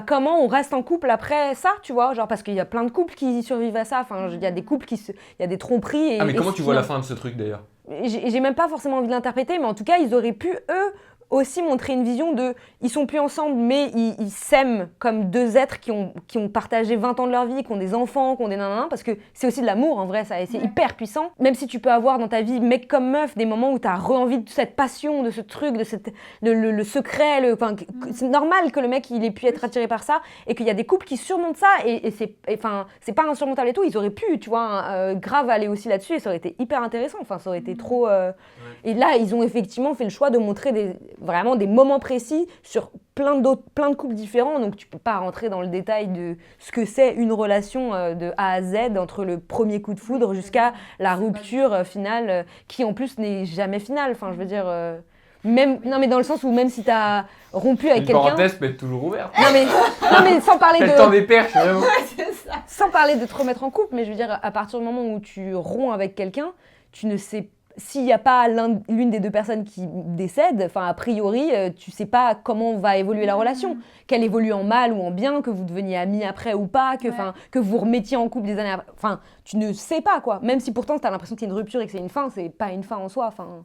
comment on reste en couple après ça, tu vois, genre parce qu'il y a plein de couples qui survivent à ça. Enfin, il y a des couples il y a des tromperies. Ah, mais comment tu vois la fin de ce truc d'ailleurs? J'ai même pas forcément envie de l'interpréter, mais en tout cas, ils auraient pu, eux, aussi montrer une vision de. Ils sont plus ensemble, mais ils s'aiment comme deux êtres qui ont partagé 20 ans de leur vie, qui ont des enfants, qui ont des nanana, parce que c'est aussi de l'amour en vrai, ça, et c'est hyper puissant. Même si tu peux avoir dans ta vie, mec comme meuf, des moments où t'as re-envie de cette passion, de ce truc, de le secret, c'est normal que le mec il ait pu être attiré par ça, et qu'il y a des couples qui surmontent ça, et c'est pas insurmontable et tout, ils auraient pu, tu vois, grave aller aussi là-dessus, et ça aurait été hyper intéressant, enfin, ça aurait été trop. Et là, ils ont effectivement fait le choix de montrer vraiment des moments précis sur plein de couples différents. Donc, tu peux pas rentrer dans le détail de ce que c'est une relation de A à Z, entre le premier coup de foudre jusqu'à la rupture finale, qui en plus n'est jamais finale. Enfin, je veux dire, non, mais dans le sens où même si tu as rompu avec Une quelqu'un. parenthèse peut être toujours ouverte. Non, mais sans parler T'as le temps des perches, vraiment. Sans parler de te remettre en couple, mais je veux dire, à partir du moment où tu romps avec quelqu'un, tu ne sais s'il n'y a pas l'une des deux personnes qui décède, enfin a priori, tu sais pas comment va évoluer la relation, qu'elle évolue en mal ou en bien, que vous deveniez amis après ou pas, que vous remettiez en couple des années après. Enfin, tu ne sais pas quoi. Même si pourtant tu as l'impression que c'est une rupture et que c'est une fin, c'est pas une fin en soi. Enfin,